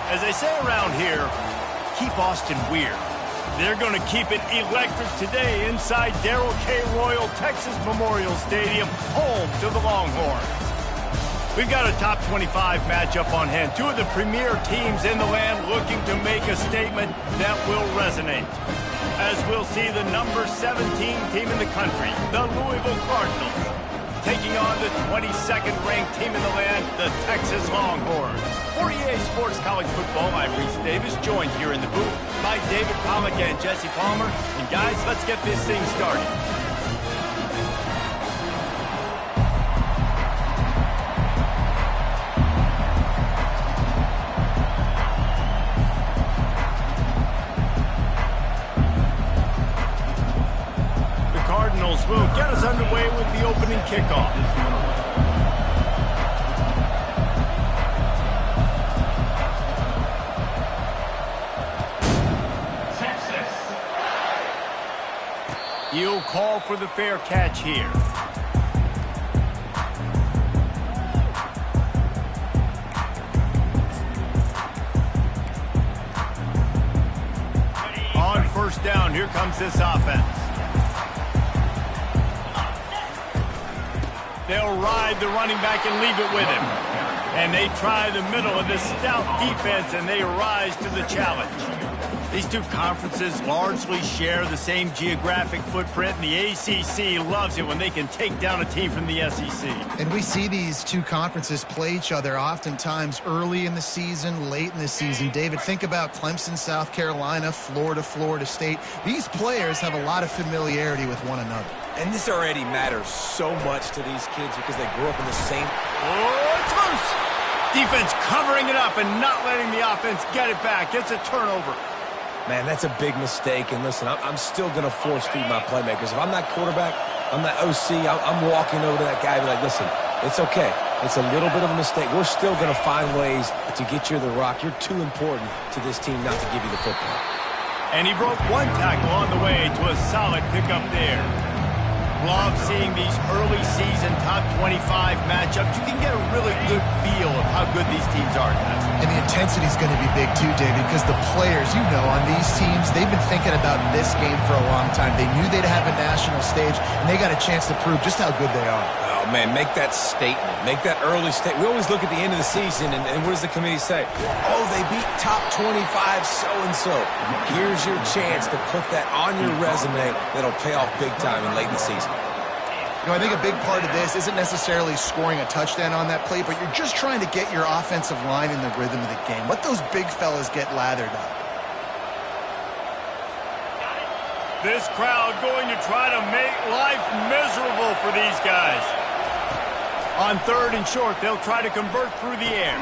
As they say around here, keep Austin weird. They're going to keep it electric today inside Darrell K. Royal Texas Memorial Stadium, home to the Longhorns. We've got a top 25 matchup on hand. Two of the premier teams in the land looking to make a statement that will resonate. As we'll see the number 17 team in the country, the Louisville Cardinals, taking on the 22nd ranked team in the land, the Texas Longhorns. For EA Sports College Football, I'm Reese Davis, joined here in the booth by David Pollack and Jesse Palmer. And guys, let's get this thing started. The Cardinals will get us underway with the opening kickoff. He'll call for the fair catch here. On first down, here comes this offense. They'll ride the running back and leave it with him. And they try the middle of this stout defense, and they rise to the challenge. These two conferences largely share the same geographic footprint, and the ACC loves it when they can take down a team from the SEC. And we see these two conferences play each other oftentimes early in the season, late in the season. David, think about Clemson, South Carolina, Florida, Florida State. These players have a lot of familiarity with one another. And this already matters so much to these kids because they grew up in the same... Oh, it's loose! Defense covering it up and not letting the offense get it back. It's a turnover. Man, that's a big mistake. And listen, I'm still going to force feed my playmakers. If I'm that quarterback, I'm that OC, I'm walking over to that guy and be like, listen, it's okay. It's a little bit of a mistake. We're still going to find ways to get you the rock. You're too important to this team not to give you the football. And he broke one tackle on the way to a solid pickup there. Love seeing these early season top 25 matchups. You can get a really good feel of how good these teams are, guys. And the intensity is going to be big too, David, because the players, you know, on these teams, they've been thinking about this game for a long time. They knew they'd have a national stage, and they got a chance to prove just how good they are. Oh, man, make that statement. Make that early statement. We always look at the end of the season, and what does the committee say? Oh, they beat top 25 so-and-so. Here's your chance to put that on your resume that'll pay off big time in late in the season. You know, I think a big part of this isn't necessarily scoring a touchdown on that play, but you're just trying to get your offensive line in the rhythm of the game. Let those big fellas get lathered up. This crowd going to try to make life miserable for these guys. On third and short, they'll try to convert through the air.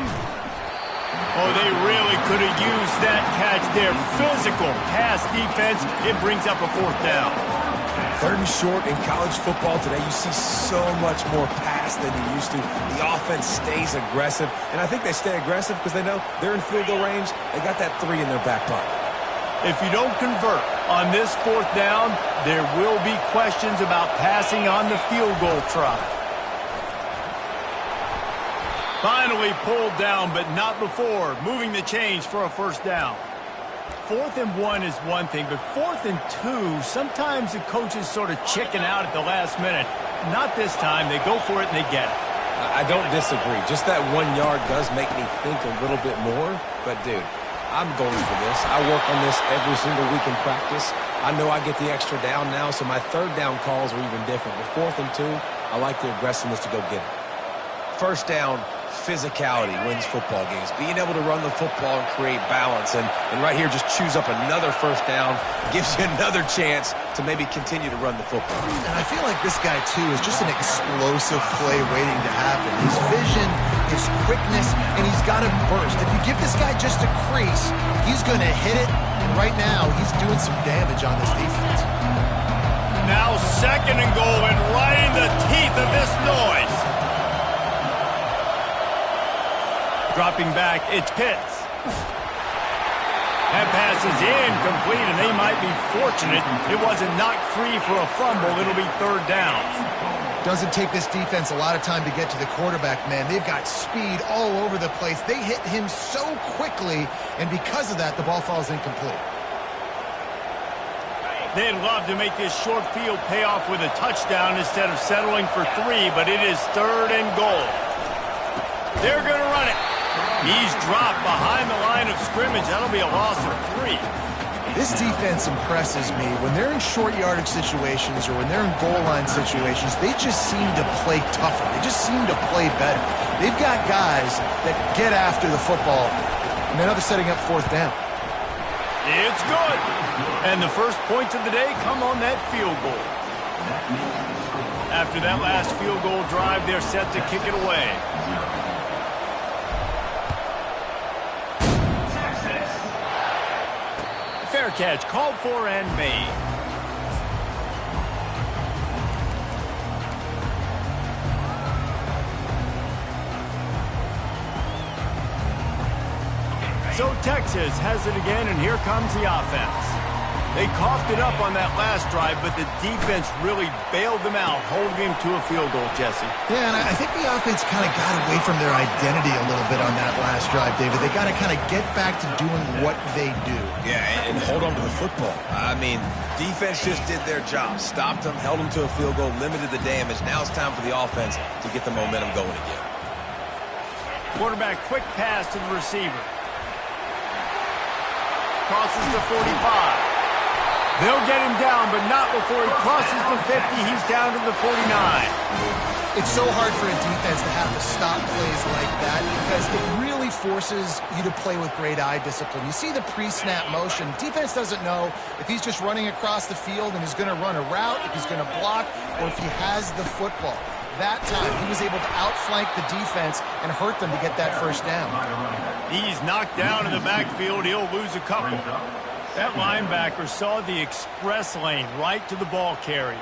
Oh, they really could have used that catch there. Physical pass defense. It brings up a fourth down. Third and short in college football today, you see so much more pass than you used to. The offense stays aggressive, and I think they stay aggressive because they know they're in field goal range. They got that 3 in their back pocket. If you don't convert on this fourth down, there will be questions about passing on the field goal try. Finally pulled down, but not before moving the chains for a first down. 4th and 1 is one thing, but 4th and 2, sometimes the coaches sort of chicken out at the last minute. Not this time. They go for it and they get it. I don't disagree. Just that 1 yard does make me think a little bit more. But, dude, I'm going for this. I work on this every single week in practice. I know I get the extra down now, so my third down calls are even different. But 4th and 2, I like the aggressiveness to go get it. First down, physicality wins football games. Being able to run the football and create balance. And right here, just choose up another first down. Gives you another chance to maybe continue to run the football. And I feel like this guy, too, is just an explosive play waiting to happen. His vision, his quickness, and he's got a burst. If you give this guy just a crease, he's going to hit it. And right now, he's doing some damage on this defense. Now 2nd and goal, and right in the teeth of this noise. Dropping back, it's Pitts. That pass is incomplete, and they might be fortunate it wasn't knocked free for a fumble. It'll be 3rd down. Doesn't take this defense a lot of time to get to the quarterback, man. They've got speed all over the place. They hit him so quickly, and because of that, the ball falls incomplete. They'd love to make this short field pay off with a touchdown instead of settling for 3, but it is 3rd and goal. They're going to run it. He's dropped behind the line of scrimmage. That'll be a loss of 3. This defense impresses me. When they're in short yardage situations or when they're in goal line situations, they just seem to play tougher. They just seem to play better. They've got guys that get after the football. And now they're setting up 4th down. It's good. And the first points of the day come on that field goal. After that last field goal drive, they're set to kick it away. Fair catch called for and made. So Texas has it again, and here comes the offense. They coughed it up on that last drive, but the defense really bailed them out, holding him to a field goal, Jesse. Yeah, and I think the offense kind of got away from their identity a little bit on that last drive, David. They got to kind of get back to doing what they do. Yeah, and hold on to the football. I mean, defense just did their job. Stopped them, held them to a field goal, limited the damage. Now it's time for the offense to get the momentum going again. Quarterback quick pass to the receiver. Crosses the 45. They'll get him down, but not before he crosses the 50. He's down to the 49. It's so hard for a defense to have to stop plays like that because it really forces you to play with great eye discipline. You see the pre-snap motion. Defense doesn't know if he's just running across the field and he's going to run a route, if he's going to block, or if he has the football. That time, he was able to outflank the defense and hurt them to get that first down. He's knocked down in the backfield. He'll lose a couple. That linebacker saw the express lane right to the ball carry.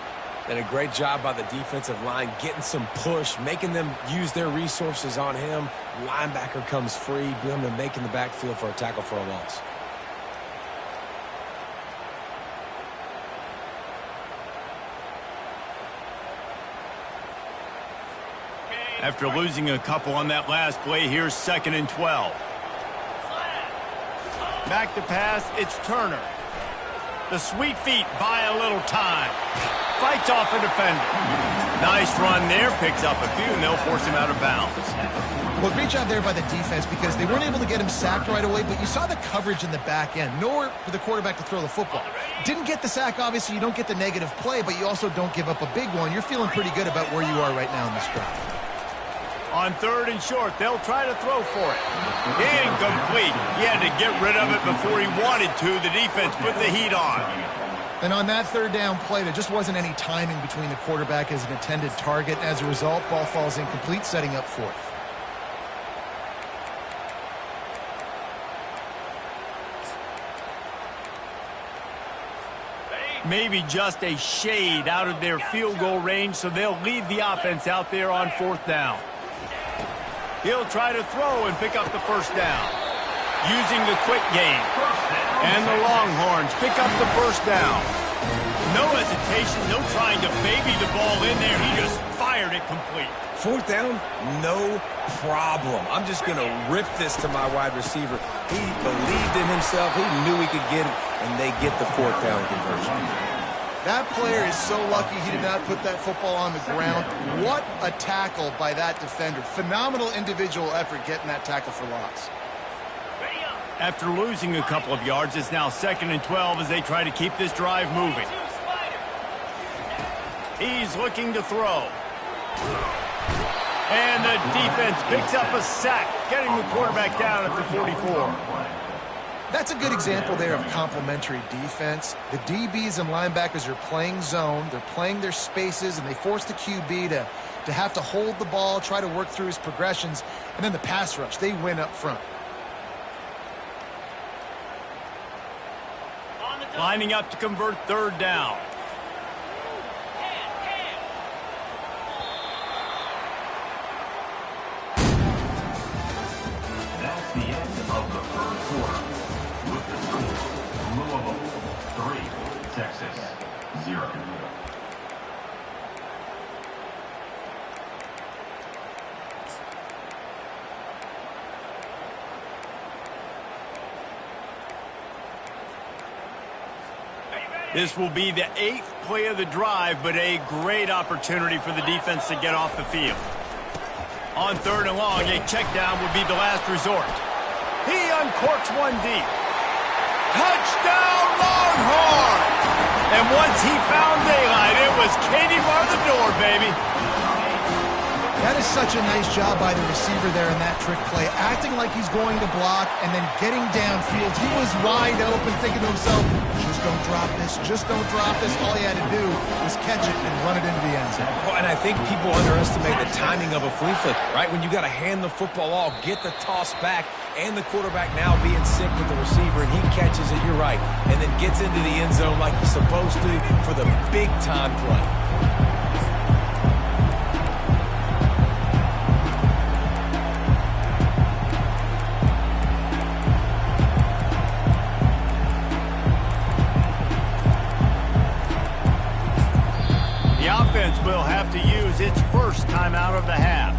And a great job by the defensive line getting some push, making them use their resources on him. Linebacker comes free, boom, and making the backfield for a tackle for a loss. After losing a couple on that last play, here's 2nd and 12. Back to pass, it's Turner. The sweet feet buy a little time. Fights off a defender. Nice run there, picks up a few, and they'll force him out of bounds. Well, great job there by the defense because they weren't able to get him sacked right away, but you saw the coverage in the back end. Nowhere for the quarterback to throw the football. Didn't get the sack, obviously. You don't get the negative play, but you also don't give up a big one. You're feeling pretty good about where you are right now in this drive. On 3rd and short, they'll try to throw for it. Incomplete. He had to get rid of it before he wanted to. The defense put the heat on. And on that 3rd down play, there just wasn't any timing between the quarterback as an intended target. As a result, ball falls incomplete, setting up 4th. Maybe just a shade out of their field goal range, so they'll leave the offense out there on 4th down. He'll try to throw and pick up the first down. Using the quick game. And the Longhorns pick up the first down. No hesitation, no trying to baby the ball in there. He just fired it complete. 4th down, no problem. I'm just going to rip this to my wide receiver. He believed in himself. He knew he could get it, and they get the 4th down conversion. That player is so lucky he did not put that football on the ground. What a tackle by that defender. Phenomenal individual effort getting that tackle for loss. After losing a couple of yards, it's now 2nd and 12 as they try to keep this drive moving. He's looking to throw. And the defense picks up a sack, getting the quarterback down at the 44. That's a good example there of complementary defense. The DBs and linebackers are playing zone. They're playing their spaces, and they force the QB to have to hold the ball, try to work through his progressions. And then the pass rush, they win up front. Lining up to convert 3rd down. That's the end of the 3rd quarter. With the score, Louisville 3, Texas 0. This will be the 8th play of the drive, but a great opportunity for the defense to get off the field. On 3rd and long, a check down would be the last resort. He uncorks one deep. Touchdown, Longhorns! And once he found daylight, it was Katie bar the door, baby. That is such a nice job by the receiver there in that trick play, acting like he's going to block and then getting downfield. He was wide open, thinking to himself, just don't drop this, just don't drop this. All he had to do was catch it and run it into the end zone. Well, and I think people underestimate the timing of a flea flicker, right? When you got to hand the football off, get the toss back, and the quarterback now being sick with the receiver, and he catches it, you're right, and then gets into the end zone like he's supposed to for the big-time play. Will have to use its first timeout of the half.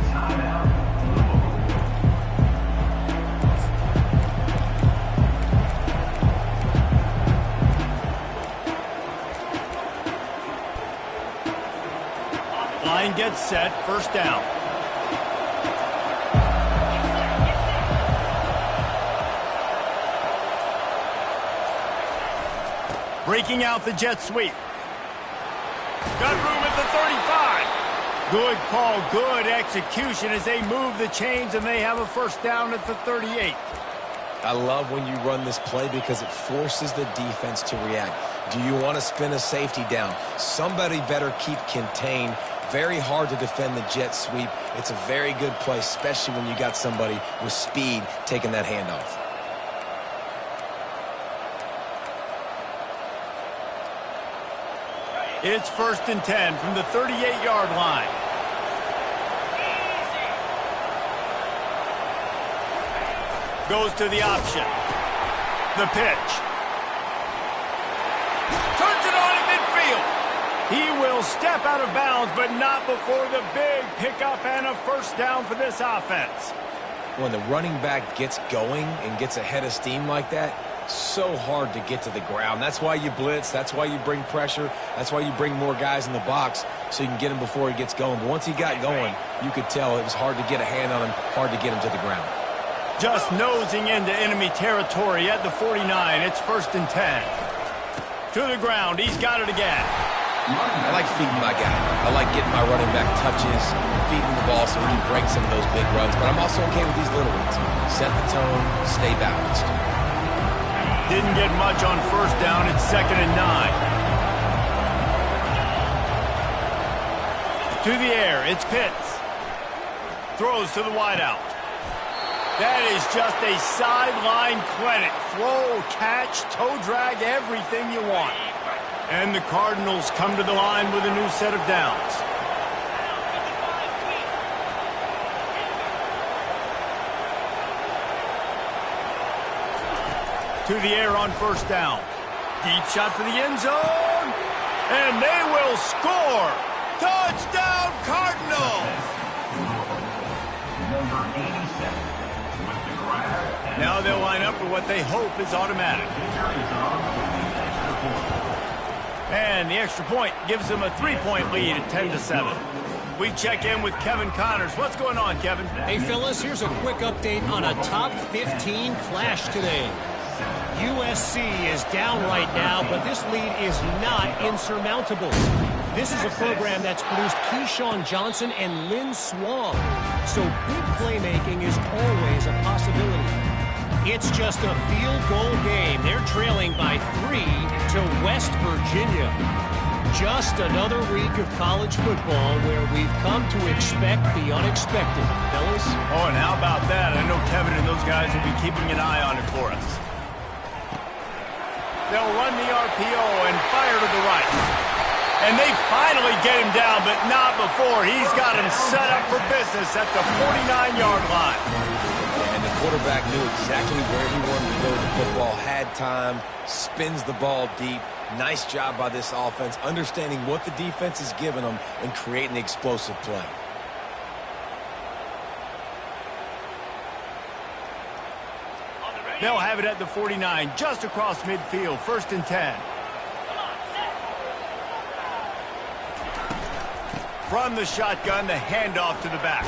Line gets set, 1st down. Breaking out the jet sweep. Got room at the 35. Good call, good execution as they move the chains and they have a 1st down at the 38. I love when you run this play because it forces the defense to react. Do you want to spin a safety down? Somebody better keep contained. Very hard to defend the jet sweep. It's a very good play, especially when you got somebody with speed taking that handoff. It's 1st and 10 from the 38-yard line. Goes to the option. The pitch. Turns it on in midfield. He will step out of bounds, but not before the big pickup and a 1st down for this offense. When the running back gets going and gets ahead of steam like that, so hard to get to the ground. That's why you blitz. That's why you bring pressure. That's why you bring more guys in the box so you can get him before he gets going. But once he got going, you could tell it was hard to get a hand on him, hard to get him to the ground. Just nosing into enemy territory at the 49. It's 1st and 10. To the ground. He's got it again. I like feeding my guy. I like getting my running back touches, feeding the ball so he can break some of those big runs. But I'm also okay with these little ones. Set the tone, stay balanced. Didn't get much on 1st down. It's 2nd and 9. To the air. It's Pitts. Throws to the wideout. That is just a sideline clinic. Throw, catch, toe drag, everything you want. And the Cardinals come to the line with a new set of downs. To the air on 1st down. Deep shot for the end zone. And they will score. Touchdown, Cardinals! Number 87 with the grab. Now they'll line up for what they hope is automatic. And the extra point gives them a 3-point lead at 10-7. We check in with Kevin Connors. What's going on, Kevin? Hey, fellas, here's a quick update on a top 15 clash today. USC is down right now, but this lead is not insurmountable. This is a program that's produced Keyshawn Johnson and Lynn Swan, so big playmaking is always a possibility. It's just a field goal game. They're trailing by 3 to West Virginia. Just another week of college football where we've come to expect the unexpected, fellas. Oh, and how about that? I know Kevin and those guys will be keeping an eye on it for us. They'll run the RPO and fire to the right. And they finally get him down, but not before. He's got him set up for business at the 49-yard line. And the quarterback knew exactly where he wanted to go with the football, had time, spins the ball deep. Nice job by this offense, understanding what the defense is giving them and creating the explosive play. They'll have it at the 49, just across midfield, 1st and 10. from the shotgun, the handoff to the back.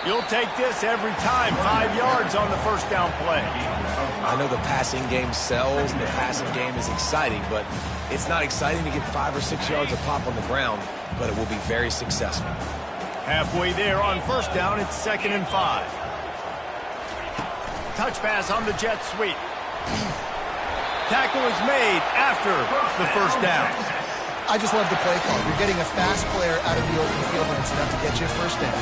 You'll take this every time. 5 yards on the first down play. I know the passing game sells and the passing game is exciting, but it's not exciting to get 5 or 6 yards of pop on the ground, but it will be very successful. Halfway there on first down, it's 2nd and 5. Touch pass on the jet sweep. Tackle is made after the first down. I just love the play call. You're getting a fast player out of the open field, and it's enough to get you a first down.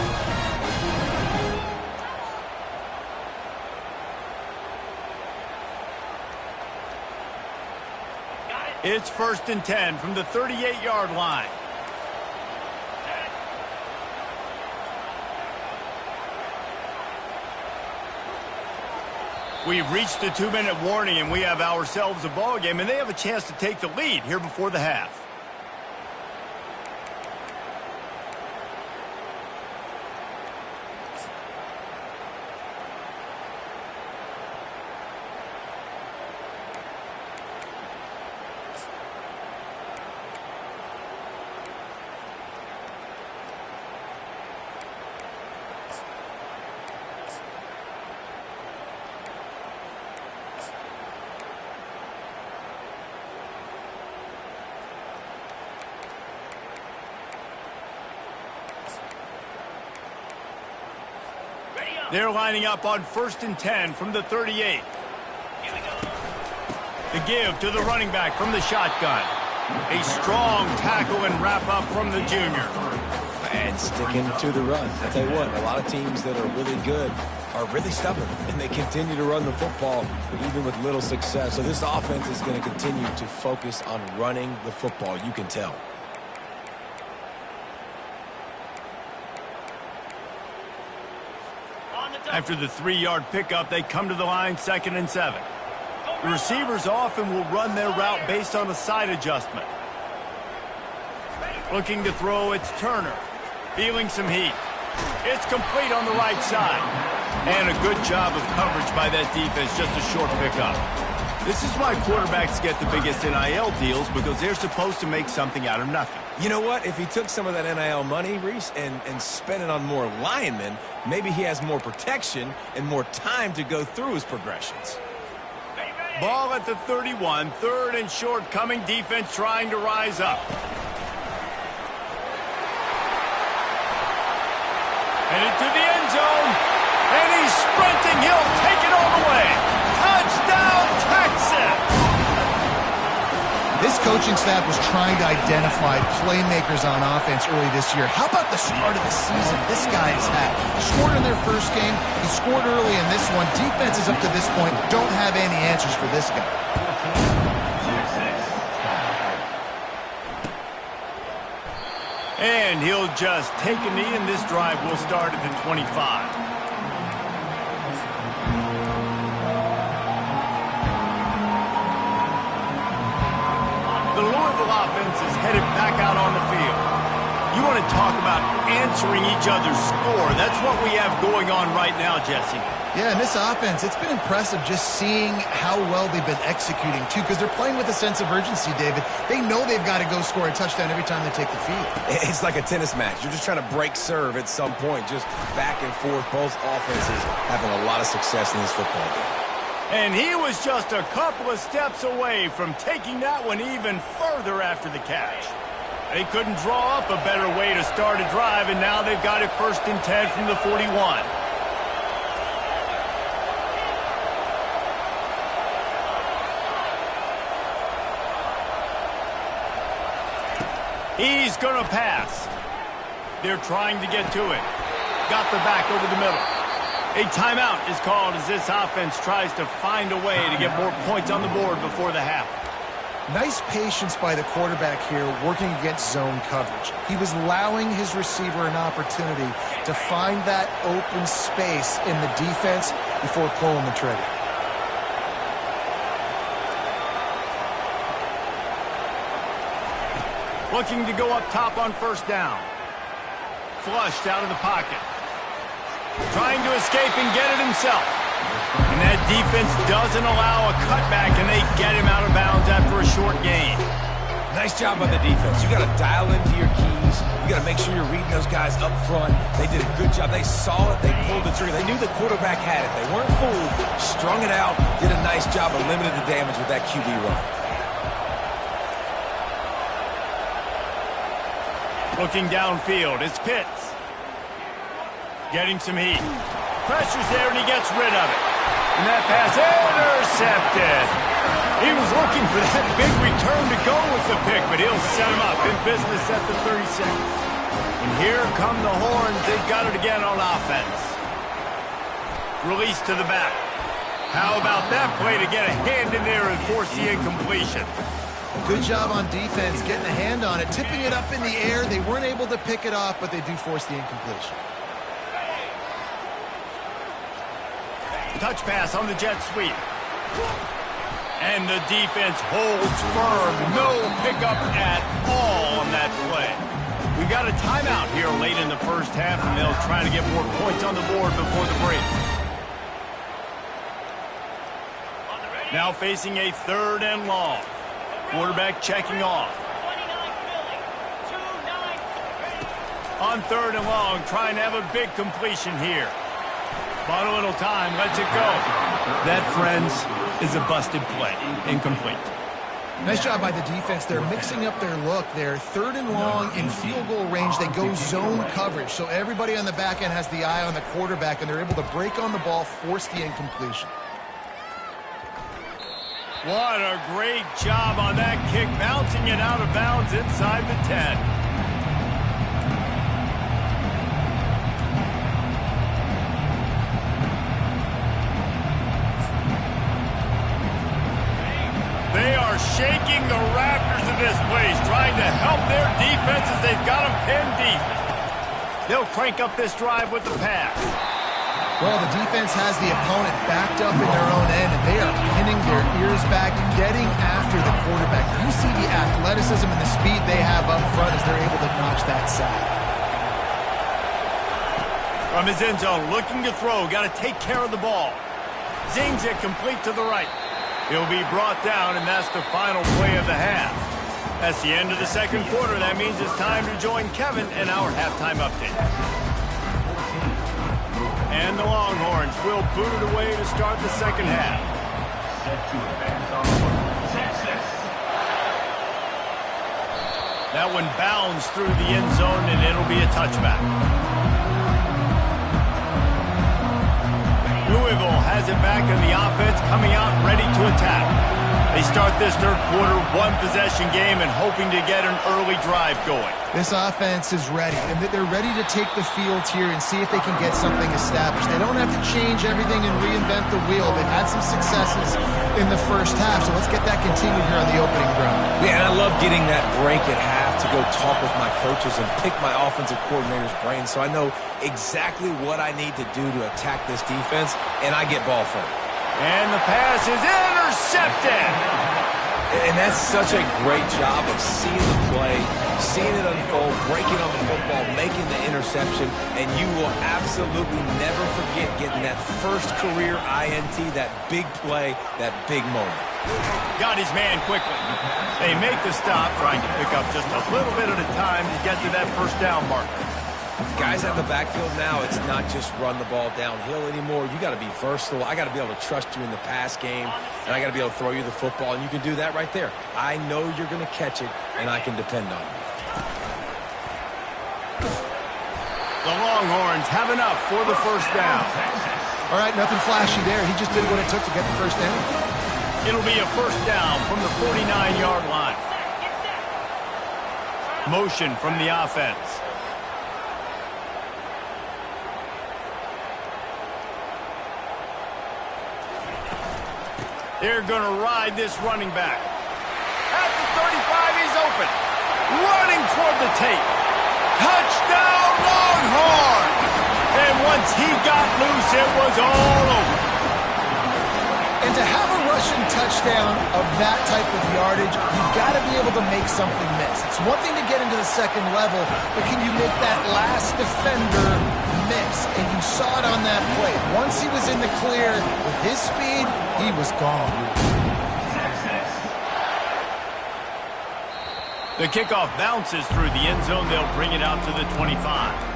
It's 1st and 10 from the 38-yard line. We've reached the 2-minute warning, and we have ourselves a ball game, and they have a chance to take the lead here before the half. They're lining up on 1st and 10 from the 38. The give to the running back from the shotgun. A strong tackle and wrap up from the junior. And sticking to the run. I tell you what, a lot of teams that are really good are really stubborn, and they continue to run the football even with little success. So this offense is going to continue to focus on running the football. You can tell. After the 3-yard pickup, they come to the line 2nd and 7. The receivers often will run their route based on a side adjustment. Looking to throw, it's Turner. Feeling some heat. It's complete on the right side. And a good job of coverage by that defense, just a short pickup. This is why quarterbacks get the biggest NIL deals, because they're supposed to make something out of nothing. You know what? If he took some of that NIL money, Reese, and spent it on more linemen, maybe he has more protection and more time to go through his progressions. Ball at the 31, 3rd and short coming, defense trying to rise up. Headed to the end zone, and he's sprinting. He'll take it all the way. Touchdown, Texas! This coaching staff was trying to identify playmakers on offense early this year. How about the start of the season this guy has had? Scored in their first game. He scored early in this one. Defenses up to this point don't have any answers for this guy. And he'll just take a knee, and this drive will start at the 25. The Louisville offense is headed back out on the field. You want to talk about answering each other's score. That's what we have going on right now, Jesse. Yeah, and this offense, it's been impressive just seeing how well they've been executing, too, because they're playing with a sense of urgency, David. They know they've got to go score a touchdown every time they take the field. It's like a tennis match. You're just trying to break serve at some point, just back and forth. Both offenses having a lot of success in this football game. And he was just a couple of steps away from taking that one even further after the catch. They couldn't draw up a better way to start a drive, and now they've got it 1st and 10 from the 41. He's going to pass. They're trying to get to it. Got the back over the middle. A timeout is called as this offense tries to find a way to get more points on the board before the half. Nice patience by the quarterback here working against zone coverage. He was allowing his receiver an opportunity to find that open space in the defense before pulling the trigger. Looking to go up top on 1st down. Flushed out of the pocket. Trying to escape and get it himself. And that defense doesn't allow a cutback, and they get him out of bounds after a short gain. Nice job by the defense. You got to dial into your keys. You got to make sure you're reading those guys up front. They did a good job. They saw it. They pulled the trigger. They knew the quarterback had it. They weren't fooled. Strung it out. Did a nice job of limiting the damage with that QB run. Looking downfield, it's Pitts. Getting some heat. Pressure's there, and he gets rid of it. And that pass intercepted. He was looking for that big return to go with the pick, but he'll set him up in business at the 36. And here come the Horns. They've got it again on offense. Release to the back. How about that play to get a hand in there and force the incompletion? Good job on defense, getting a hand on it, tipping it up in the air. They weren't able to pick it off, but they do force the incompletion. Touch pass on the jet sweep. And the defense holds firm. No pickup at all on that play. We've got a timeout here late in the first half, and they'll try to get more points on the board before the break. Now facing a 3rd and long. Quarterback checking off. On 3rd and long, trying to have a big completion here. Bought a little time, lets it go. That, friends, is a busted play. Incomplete. Nice job by the defense. They're mixing up their look. They're 3rd and long in field goal range. They go zone coverage. So everybody on the back end has the eye on the quarterback, and they're able to break on the ball, force the incompletion. What a great job on that kick, bouncing it out of bounds inside the 10. They are shaking the rafters of this place, trying to help their defense as they've got them pinned deep. They'll crank up this drive with the pass. Well, the defense has the opponent backed up in their own end, and they are pinning their ears back, getting after the quarterback. You see the athleticism and the speed they have up front as they're able to notch that sack. From his end zone, looking to throw, got to take care of the ball. Zings it complete to the right. He'll be brought down, and that's the final play of the half. That's the end of the second quarter. That means it's time to join Kevin in our halftime update. And the Longhorns will boot it away to start the second half. That one bounds through the end zone, and it'll be a touchback. Louisville has it back in the offense, coming out ready to attack. They start this third quarter, 1-possession game, and hoping to get an early drive going. This offense is ready, and they're ready to take the field here and see if they can get something established. They don't have to change everything and reinvent the wheel. They've had some successes in the first half, so let's get that continued here on the opening drive. Yeah, and I love getting that break at half to go talk with my coaches and pick my offensive coordinator's brain so I know exactly what I need to do to attack this defense, and I get ball from it. And the pass is intercepted. And that's such a great job of seeing the play, seeing it unfold, breaking on the football, making the interception, and you will absolutely never forget getting that first career INT, that big play, that big moment. Got his man quickly. They make the stop, trying to pick up just a little bit at a time to get to that first down marker. Guys at the backfield now, it's not just run the ball downhill anymore. You got to be versatile. I got to be able to trust you in the pass game, and I got to be able to throw you the football, and you can do that right there. I know you're going to catch it, and I can depend on you. The Longhorns have enough for the first down. All right, nothing flashy there. He just did what it took to get the first down. It'll be a first down from the 49-yard line. Motion from the offense. They're going to ride this running back. At the 35, he's open. Running toward the tape. Touchdown, Longhorns! And once he got loose, it was all over. And to have a rushing touchdown of that type of yardage, you've got to be able to make something miss. It's one thing to get into the second level, but can you make that last defender miss? And you saw it on that play. Once he was in the clear with his speed, he was gone. The kickoff bounces through the end zone. They'll bring it out to the 25.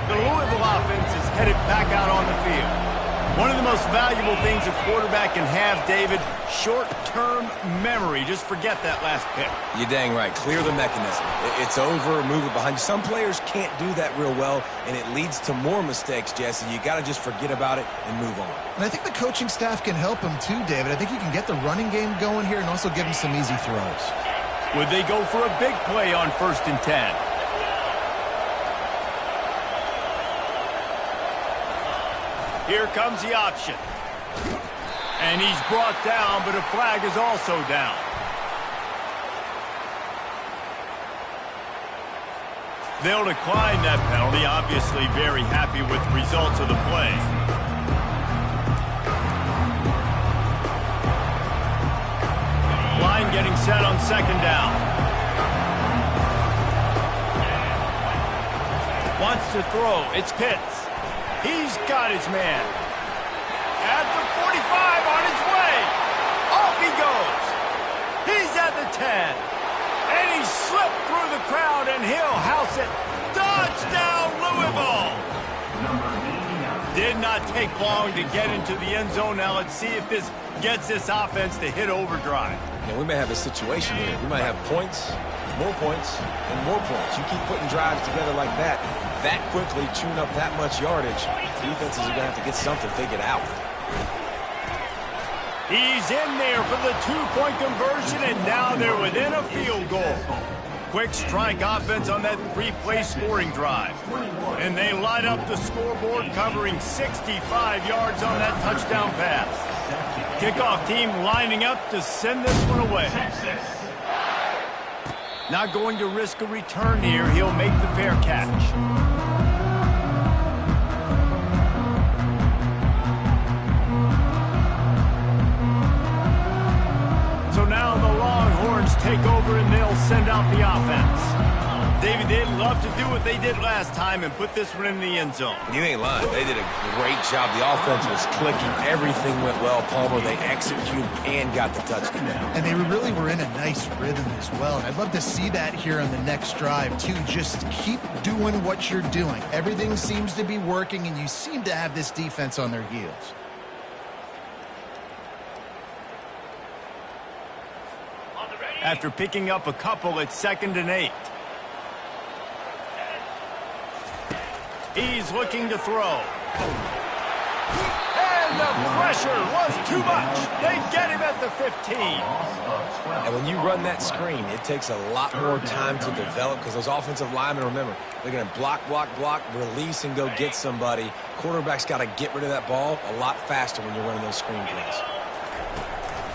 The Louisville offense is headed back out on the field. One of the most valuable things a quarterback can have, David, short-term memory. Just forget that last pick. You're dang right. Clear the mechanism. It's over, move it behind you. Some players can't do that real well, and it leads to more mistakes, Jesse. You got to just forget about it and move on. And I think the coaching staff can help him too, David. I think he can get the running game going here and also give him some easy throws. Would they go for a big play on 1st and 10? Here comes the option. And he's brought down, but a flag is also down. They'll decline that penalty, obviously very happy with the results of the play. Line getting set on 2nd down. Wants to throw. It's Pitts. He's got his man. At the 45, on his way. Off he goes. He's at the 10. And he slipped through the crowd, and he'll house it. Touchdown, Louisville! Did not take long to get into the end zone. Now let's see if this gets this offense to hit overdrive. Yeah, we may have a situation here. We might have points, and more points. You keep putting drives together like that quickly, chewing up that much yardage, defenses are going to have to get something figured out. He's in there for the 2-point conversion, and now they're within a field goal. Quick strike offense on that 3-play scoring drive. And they light up the scoreboard, covering 65 yards on that touchdown pass. Kickoff team lining up to send this one away. Not going to risk a return here. He'll make the fair catch. So now the Longhorns take over and they'll send out the offense. David, they'd love to do what they did last time and put this one in the end zone. You ain't lying. They did a great job. The offense was clicking. Everything went well, Palmer. They executed and got the touchdown. And they really were in a nice rhythm as well. And I'd love to see that here on the next drive, too. Just keep doing what you're doing. Everything seems to be working, and you seem to have this defense on their heels. After picking up a couple, it's 2nd and 8. He's looking to throw. And the pressure was too much. They get him at the 15. And when you run that screen, it takes a lot more time to develop because those offensive linemen, remember, they're going to block, release, and go get somebody. Quarterback's got to get rid of that ball a lot faster when you're running those screen plays.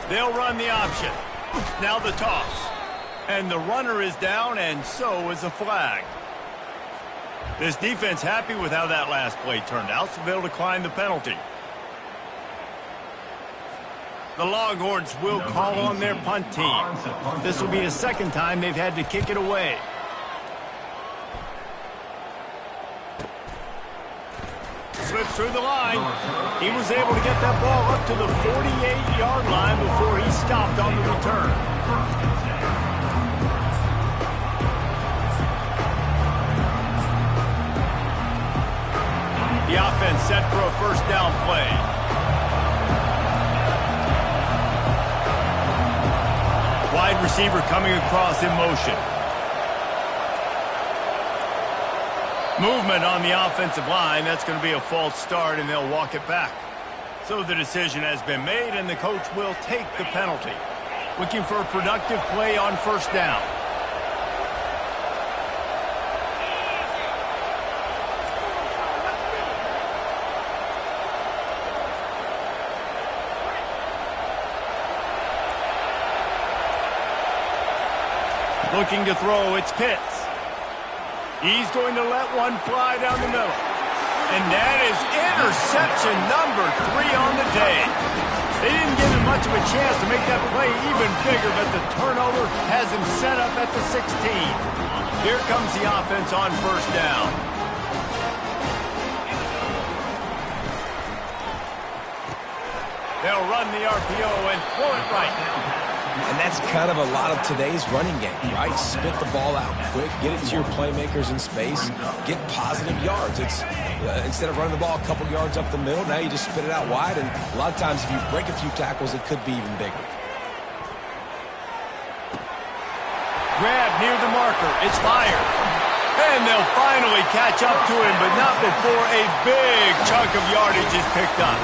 They'll run the option. Now the toss. And the runner is down, and so is the flag. This defense happy with how that last play turned out, so they'll decline the penalty. The Longhorns will call on their punt team. This will be the 2nd time they've had to kick it away. Slips through the line. He was able to get that ball up to the 48-yard line before he stopped on the return. The offense set for a 1st down play. Wide receiver coming across in motion. Movement on the offensive line. That's going to be a false start, and they'll walk it back. So the decision has been made, and the coach will take the penalty. Looking for a productive play on 1st down. Looking to throw, it's Pitts. He's going to let one fly down the middle. And that is interception number 3 on the day. They didn't give him much of a chance to make that play even bigger, but the turnover has him set up at the 16. Here comes the offense on 1st down. They'll run the RPO and throw it right. And that's kind of a lot of today's running game, right? Spit the ball out quick, get it to your playmakers in space, get positive yards. It's instead of running the ball a couple yards up the middle, now you just spit it out wide, and a lot of times if you break a few tackles, it could be even bigger. Grab near the marker. It's fired. And they'll finally catch up to him, but not before a big chunk of yardage is picked up.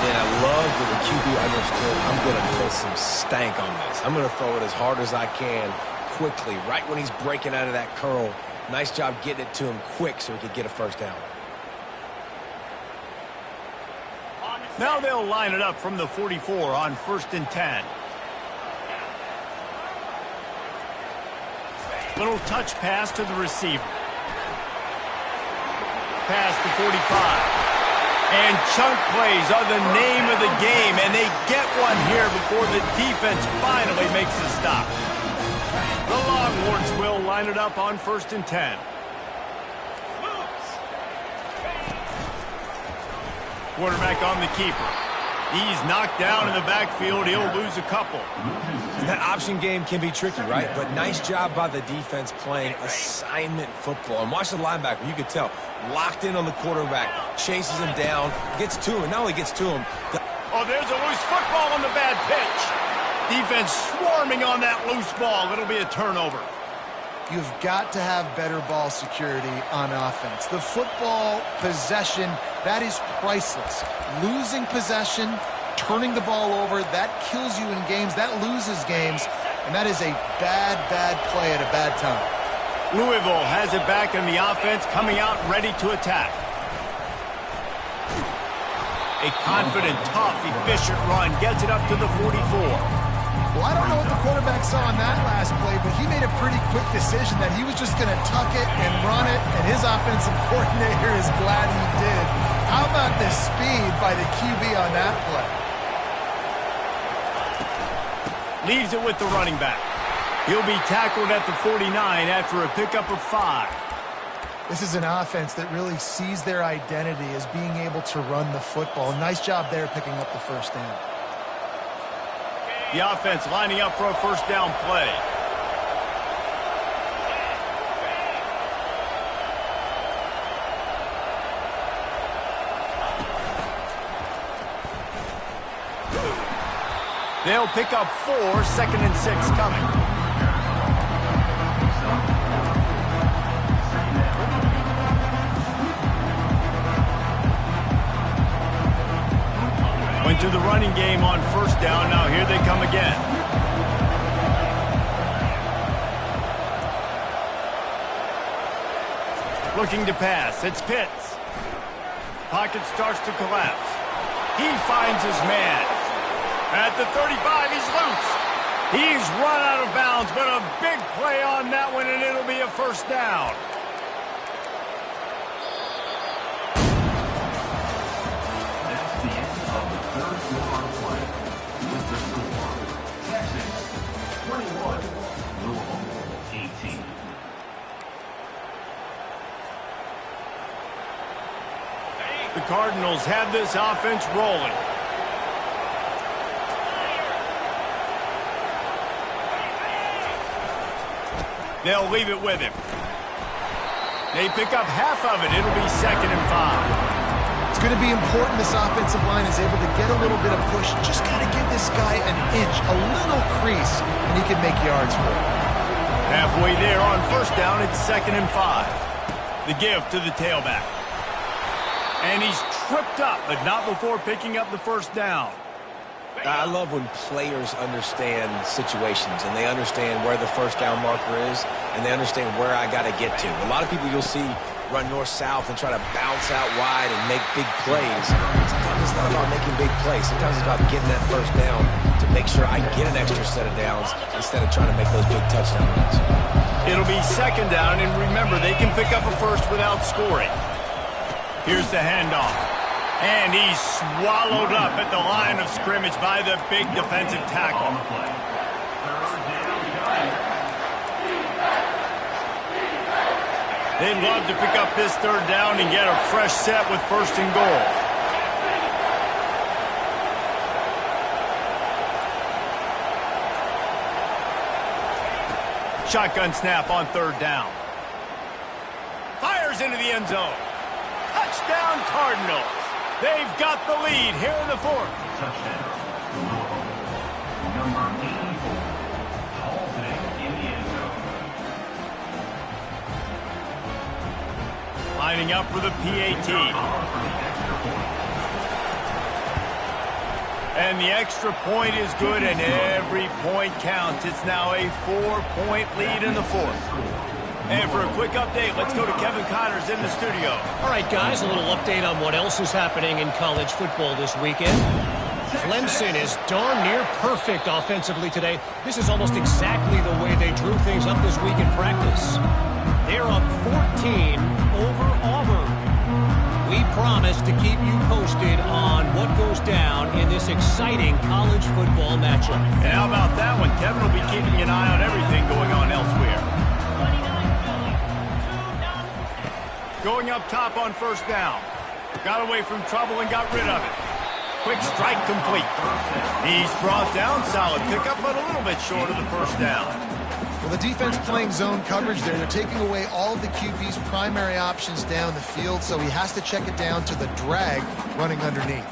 And I love that the QB understood I'm going to put some stank on this. I'm going to throw it as hard as I can quickly, right when he's breaking out of that curl. Nice job getting it to him quick so he could get a first down. Now they'll line it up from the 44 on 1st and 10. Little touch pass to the receiver. Pass to 45. And chunk plays are the name of the game, and they get one here before the defense finally makes the stop. The Longhorns will line it up on 1st and 10. Quarterback on the keeper. He's knocked down in the backfield. He'll lose a couple. That option game can be tricky, right? But nice job by the defense playing assignment football. And watch the linebacker. You could tell. Locked in on the quarterback. Chases him down. Gets to him. Not only gets to him. Oh, there's a loose football on the bad pitch. Defense swarming on that loose ball. It'll be a turnover. You've got to have better ball security on offense. The football possession, that is priceless. Losing possession, turning the ball over, that kills you in games, that loses games, and that is a bad, bad play at a bad time. Louisville has it back in the offense, coming out ready to attack. A confident, tough, efficient run gets it up to the 44. Well, I don't know what the quarterback saw on that last play, but he made a pretty quick decision that he was just going to tuck it and run it, and his offensive coordinator is glad he did. How about the speed by the QB on that play? Leaves it with the running back. He'll be tackled at the 49 after a pickup of 5. This is an offense that really sees their identity as being able to run the football. Nice job there picking up the first down. The offense lining up for a first down play. They'll pick up 4, 2nd and 6 coming. Went to the running game on first down. Now here they come again. Looking to pass. It's Pitts. Pocket starts to collapse. He finds his man. At the 35, he's loose. He's run out of bounds, but a big play on that one, and it'll be a first down. The Cardinals have this offense rolling. They'll leave it with him. They pick up half of it. It'll be 2nd and 5. It's going to be important this offensive line is able to get a little bit of push. Just got to give this guy an inch, a little crease, and he can make yards for it. Halfway there on first down, it's 2nd and 5. The give to the tailback. And he's tripped up, but not before picking up the first down. I love when players understand situations and they understand where the first down marker is and they understand where I got to get to. A lot of people you'll see run north-south and try to bounce out wide and make big plays. Sometimes it's not about making big plays. Sometimes it's about getting that first down to make sure I get an extra set of downs instead of trying to make those big touchdown runs. It'll be 2nd down, and remember, they can pick up a first without scoring. Here's the handoff. And he's swallowed up at the line of scrimmage by the big defensive tackle. They'd love to pick up this 3rd down and get a fresh set with 1st and goal. shotgun snap on third down. Fires into the end zone. Touchdown, Cardinals. They've got the lead here in the fourth. Touchdown. Number 84. Halsey in the end zone. Lining up for the PAT. And the extra point is good, and every point counts. It's now a 4-point lead in the fourth. And for a quick update, let's go to Kevin Connors in the studio. All right, guys, a little update on what else is happening in college football this weekend. Clemson is darn near perfect offensively today. This is almost exactly the way they drew things up this week in practice. They're up 14 over Auburn. We promise to keep you posted on what goes down in this exciting college football matchup. And how about that one? Kevin will be keeping an eye on everything going on elsewhere. Going up top on first down. Got away from trouble and got rid of it. Quick strike complete. He's brought down. Solid pickup, but a little bit short of the first down. Well, the defense playing zone coverage there. They're taking away all of the QB's primary options down the field, so he has to check it down to the drag running underneath.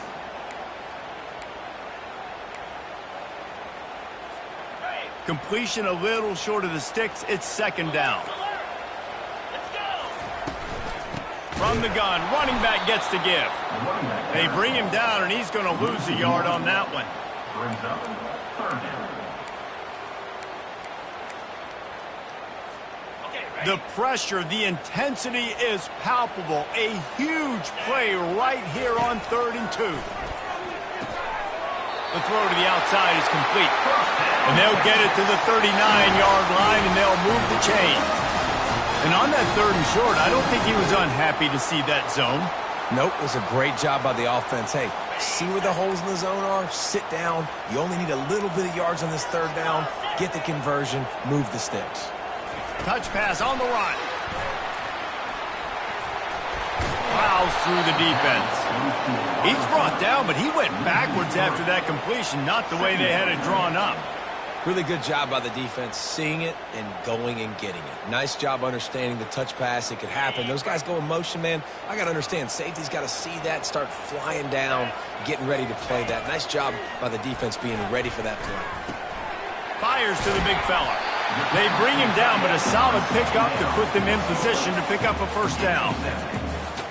Completion a little short of the sticks. It's second down. From the gun, running back gets to give. They bring him down, and he's going to lose a yard on that one. Brings up third down. The pressure, the intensity is palpable. A huge play right here on 3rd and 2. The throw to the outside is complete. And they'll get it to the 39-yard line, and they'll move the chains. And on that 3rd and short, I don't think he was unhappy to see that zone. Nope, it was a great job by the offense. Hey, see where the holes in the zone are? Sit down. You only need a little bit of yards on this 3rd down. Get the conversion. Move the sticks. Touch pass on the run. Plows through the defense. He's brought down, but he went backwards after that completion, not the way they had it drawn up. Really good job by the defense, seeing it and going and getting it. Nice job understanding the touch pass. It could happen. Those guys go in motion, man. I got to understand, safety's got to see that, start flying down, getting ready to play that. Nice job by the defense being ready for that play. Fires to the big fella. They bring him down, but a solid pickup to put them in position to pick up a first down.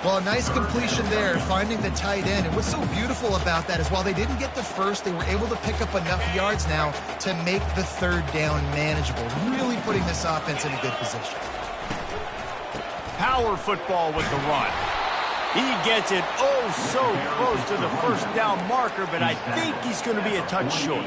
Well, a nice completion there, finding the tight end. And what's so beautiful about that is while they didn't get the first, they were able to pick up enough yards now to make the 3rd down manageable, really putting this offense in a good position. Power football with the run. He gets it oh so close to the first down marker, but I think he's going to be a touch short.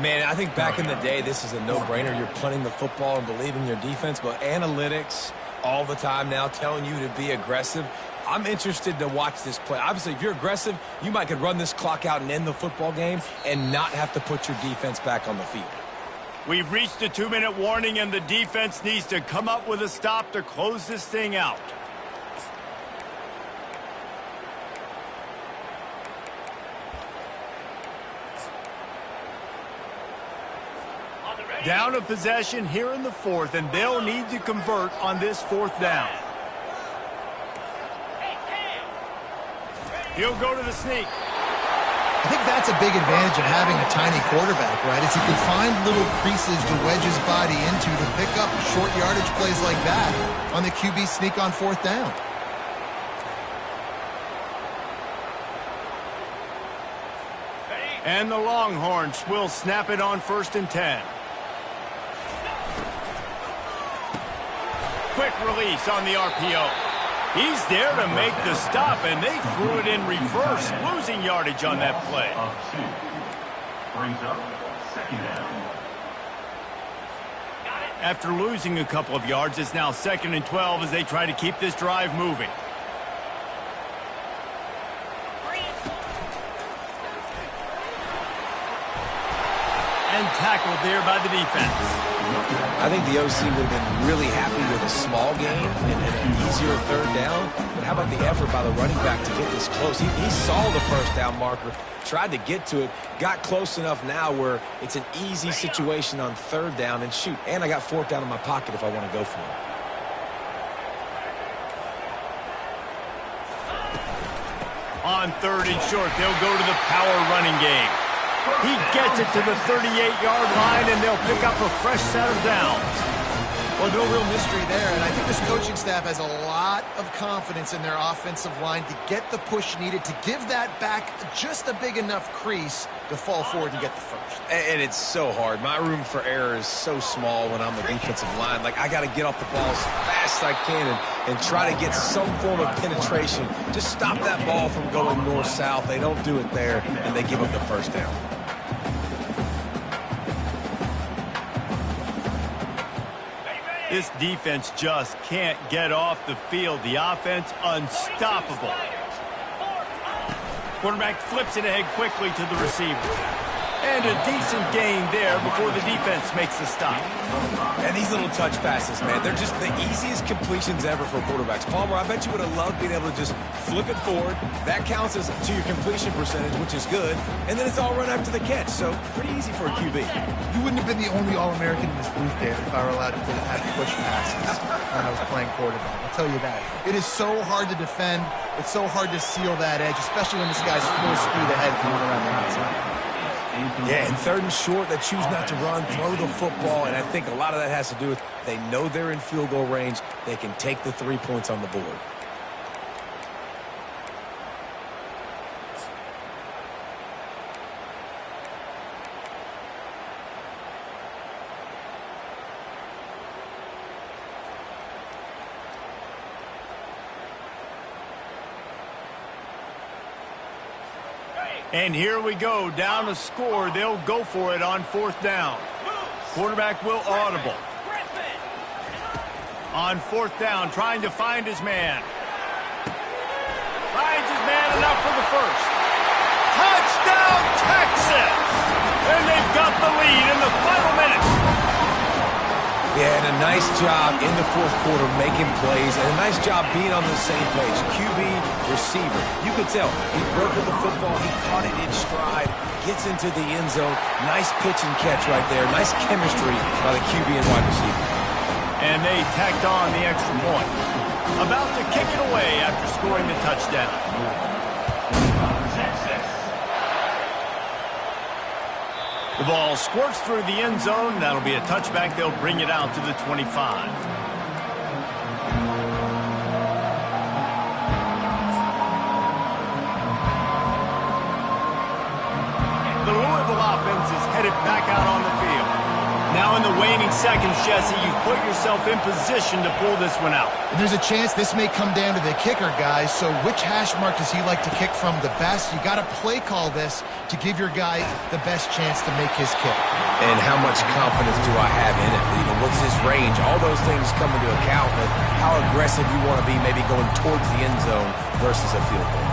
Man, I think back in the day, this is a no-brainer. You're punting the football and believing in your defense, but analytics all the time now telling you to be aggressive. I'm interested to watch this play. Obviously, if you're aggressive, you might could run this clock out and end the football game and not have to put your defense back on the field. We've reached the 2-minute warning, and the defense needs to come up with a stop to close this thing out. Down a possession here in the 4th, and they'll need to convert on this 4th down. He'll go to the sneak. I think that's a big advantage of having a tiny quarterback, right? Is he can find little creases to wedge his body into to pick up short yardage plays like that on the QB sneak on 4th down. And the Longhorns will snap it on 1st and 10. Quick release on the RPO. He's there to make the stop, and they threw it in reverse, losing yardage on that play. Brings up second down. After losing a couple of yards, it's now 2nd and 12 as they try to keep this drive moving. And tackled there by the defense. I think the OC would have been really happy with a small gain and an easier third down. But how about the effort by the running back to get this close? He saw the first down marker, tried to get to it, got close enough now where it's an easy situation on third down. And shoot, and I got fourth down in my pocket if I want to go for it. On third and short, they'll go to the power running game. He gets it to the 38-yard line, and they'll pick up a fresh set of downs. Well, no real mystery there, and I think this coaching staff has a lot of confidence in their offensive line to get the push needed to give that back just a big enough crease to fall forward and get the first. And it's so hard. My room for error is so small when I'm the defensive line. Like, I got to get off the ball as fast as I can and try to get some form of penetration. Just stop that ball from going north-south. They don't do it there, and they give up the first down. This defense just can't get off the field. The offense unstoppable. Quarterback flips it ahead quickly to the receiver. And a decent gain there before the defense makes the stop. And these little touch passes, man, they're just the easiest completions ever for quarterbacks. Palmer, I bet you would have loved being able to just flip it forward. That counts as to your completion percentage, which is good. And then it's all run after the catch, so pretty easy for a QB. You wouldn't have been the only All-American in this booth, Dave, if I were allowed to have push passes when I was playing quarterback. I'll tell you that. It is so hard to defend. It's so hard to seal that edge, especially when this guy's full speed ahead coming around the outside. Yeah, and third and short, they choose not to run, throw the football, and I think a lot of that has to do with they know they're in field goal range. They can take the 3 points on the board. And here we go, down to score. They'll go for it on fourth down. Quarterback will audible. On fourth down, trying to find his man. Finds his man enough for the first. Touchdown, Texas! And they've got the lead in the final minutes. Yeah, and a nice job in the fourth quarter making plays, and a nice job being on the same page. QB, receiver. You could tell he broke with the football. He caught it in stride, gets into the end zone. Nice pitch and catch right there. Nice chemistry by the QB and wide receiver. And they tacked on the extra point. About to kick it away after scoring the touchdown. The ball squirts through the end zone. That'll be a touchback. They'll bring it out to the 25. The Louisville offense is headed back out on the field. Now in the waning seconds, Jesse, you've put yourself in position to pull this one out. And there's a chance this may come down to the kicker, guys. So which hash mark does he like to kick from the best? You got to play call this to give your guy the best chance to make his kick. And how much confidence do I have in it? You know, what's his range? All those things come into account with how aggressive you want to be, maybe going towards the end zone versus a field goal.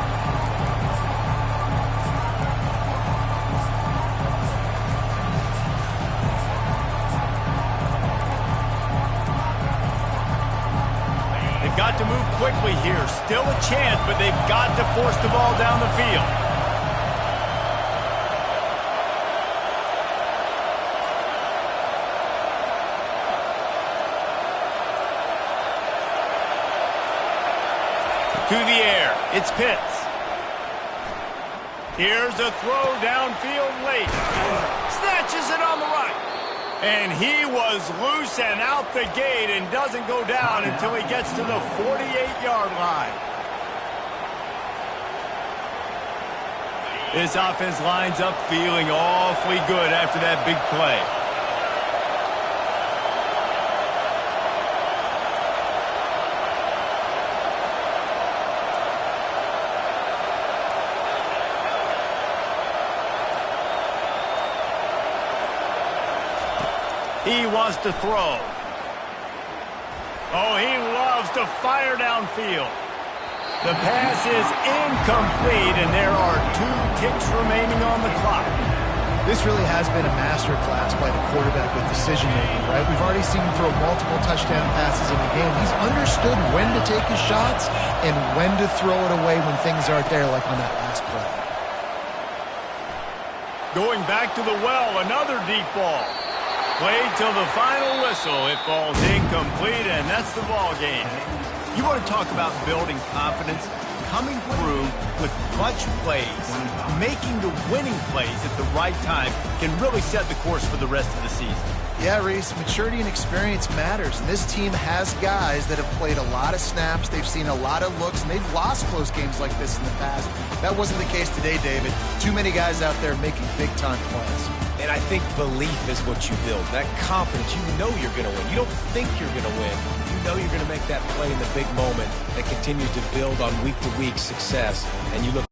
Got to move quickly here. Still a chance, but they've got to force the ball down the field. To the air. It's Pitts. Here's a throw downfield late. Snatches it on the right. And he was loose and out the gate and doesn't go down until he gets to the 48-yard line. This offense lines up feeling awfully good after that big play. He wants to throw. Oh, he loves to fire downfield. The pass is incomplete, and there are 2 ticks remaining on the clock. This really has been a master class by the quarterback with decision-making, right? We've already seen him throw multiple touchdown passes in the game. He's understood when to take his shots and when to throw it away when things aren't there, like on that last play. Going back to the well, another deep ball. Played till the final whistle. It falls incomplete, and that's the ball game. You want to talk about building confidence? Coming through with clutch plays, making the winning plays at the right time can really set the course for the rest of the season. Yeah, Reese, maturity and experience matters. And this team has guys that have played a lot of snaps. They've seen a lot of looks, and they've lost close games like this in the past. That wasn't the case today, David. Too many guys out there making big-time plays. And I think belief is what you build. That confidence, you know you're going to win. You don't think you're going to win. You know you're going to make that play in the big moment that continues to build on week-to-week success. And you look